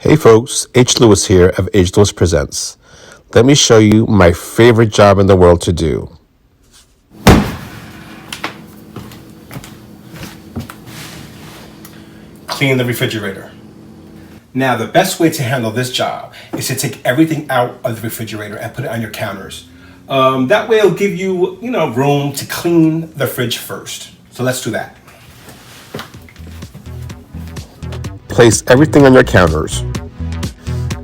Hey folks, H. Lewis here of H. Lewis Presents. Let me show you my favorite job in the world to do. Clean the refrigerator. Now the best way to handle this job is to take everything out of the refrigerator and put it on your counters. That way it'll give you, room to clean the fridge first. So let's do that. Place everything on your counters.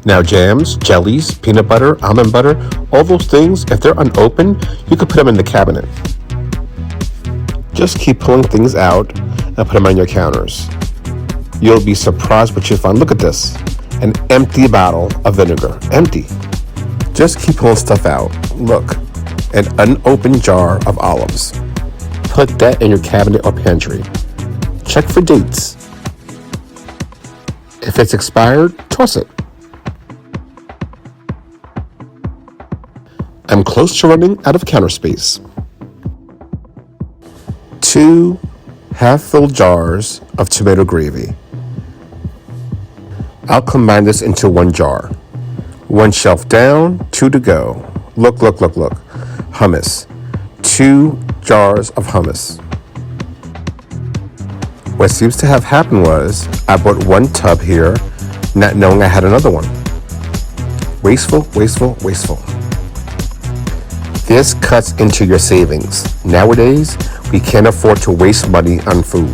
Now jams, jellies, peanut butter, almond butter, all those things, if they're unopened, you could put them in the cabinet. Just keep pulling things out and put them on your counters. You'll be surprised what you find. Look at this, an empty bottle of vinegar, empty. Just keep pulling stuff out. Look, an unopened jar of olives. Put that in your cabinet or pantry. Check for dates. If it's expired, toss it. I'm close to running out of counter space. 2 half-filled jars of tomato gravy. I'll combine this into one jar. 1 shelf down, 2 to go. Look. Hummus. 2 jars of hummus. What seems to have happened was I bought 1 tub here, not knowing I had another one. Wasteful. This cuts into your savings. Nowadays, we can't afford to waste money on food.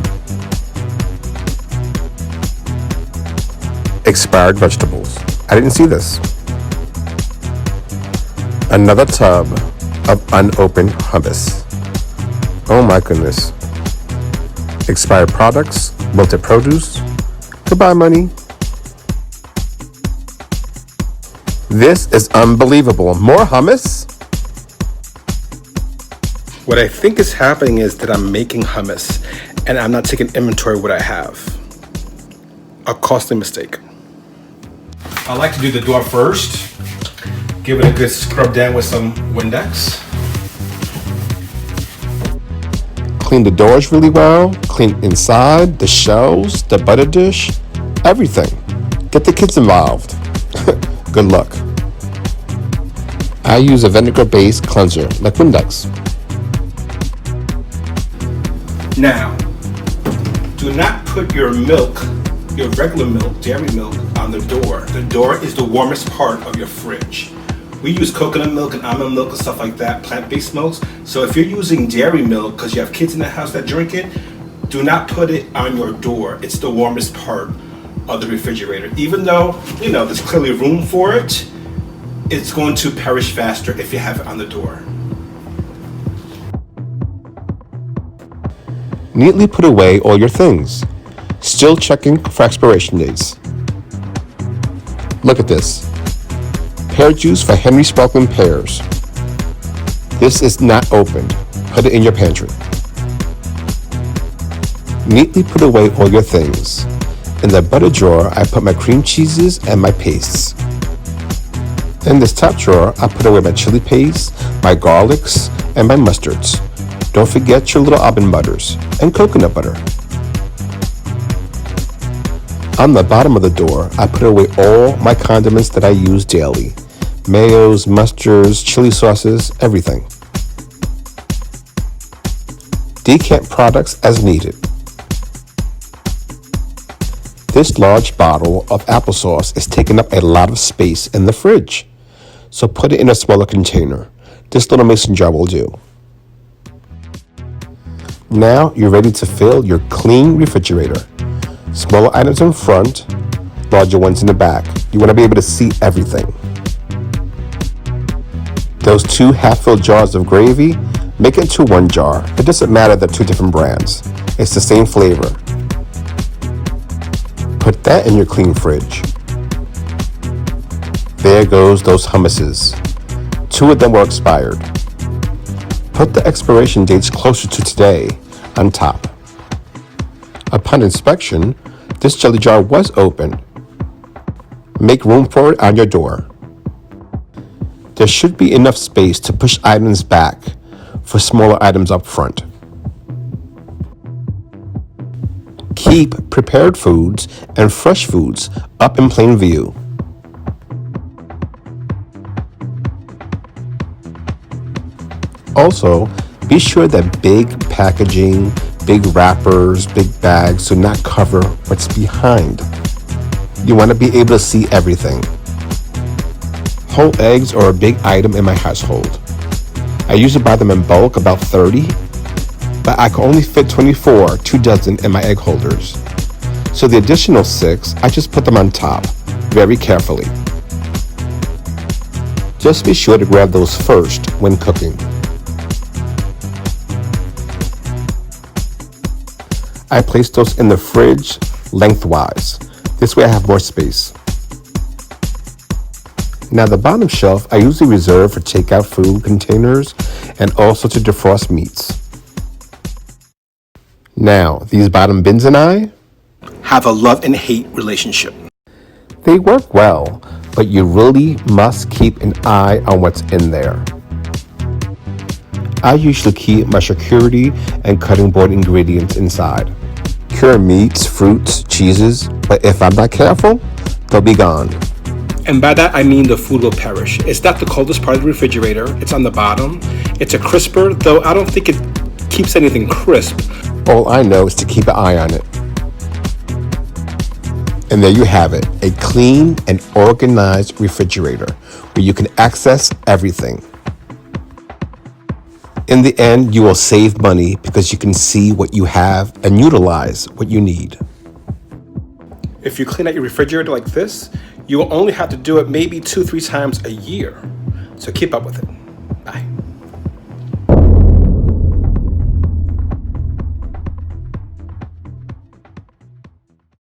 Expired vegetables. I didn't see this. Another tub of unopened hummus. Oh my goodness. Expired products, wilted produce. Goodbye, money. This is unbelievable. More hummus? What I think is happening is that I'm making hummus and I'm not taking inventory of what I have. A costly mistake. I like to do the door first. Give it a good scrub down with some Windex. Clean the doors really well. Clean inside, the shelves, the butter dish, everything. Get the kids involved. Good luck. I use a vinegar-based cleanser like Windex. Now, do not put your milk, your regular milk, dairy milk, on the door. The door is the warmest part of your fridge. We use coconut milk and almond milk and stuff like that, plant-based milks. So if you're using dairy milk because you have kids in the house that drink it, do not put it on your door. It's the warmest part of the refrigerator. Even though, there's clearly room for it, it's going to perish faster if you have it on the door. Neatly put away all your things. Still checking for expiration dates. Look at this. Pear juice for Henry Sparkling Pears. This is not opened. Put it in your pantry. Neatly put away all your things. In the butter drawer, I put my cream cheeses and my pastes. In this top drawer, I put away my chili paste, my garlics, and my mustards. Don't forget your little almond butters and coconut butter. On the bottom of the door, I put away all my condiments that I use daily. Mayos, mustards, chili sauces, everything. Decant products as needed. This large bottle of applesauce is taking up a lot of space in the fridge, so put it in a smaller container. This little mason jar will do. Now you're ready to fill your clean refrigerator. Smaller items in front, larger ones in the back. You want to be able to see everything. Those 2 half-filled jars of gravy, make it into 1 jar. It doesn't matter they're 2 different brands. It's the same flavor. Put that in your clean fridge. There goes those hummuses. 2 of them were expired. Put the expiration dates closer to today on top. Upon inspection, this jelly jar was open. Make room for it on your door. There should be enough space to push items back for smaller items up front. Keep prepared foods and fresh foods up in plain view. Also, be sure that big packaging, big wrappers, big bags do not cover what's behind. You want to be able to see everything. Whole eggs are a big item in my household. I usually buy them in bulk, about 30, but I can only fit 24, 2 dozen in my egg holders. So the additional 6, I just put them on top, very carefully. Just be sure to grab those first when cooking. I place those in the fridge lengthwise. This way I have more space. Now the bottom shelf I usually reserve for takeout food containers and also to defrost meats. Now, these bottom bins and I Have a love and hate relationship. they work well, but you really must keep an eye on what's in there. I usually keep my charcuterie and cutting board ingredients inside. Cured meats, fruits, cheeses, but if I'm not careful, they'll be gone. And by that I mean the food will perish. It's not the coldest part of the refrigerator. It's on the bottom. It's a crisper, though I don't think it keeps anything crisp. All I know is to keep an eye on it. And there you have it, a clean and organized refrigerator where you can access everything. In the end, you will save money because you can see what you have and utilize what you need. If you clean out your refrigerator like this, you will only have to do it maybe 2-3 times a year. So keep up with it.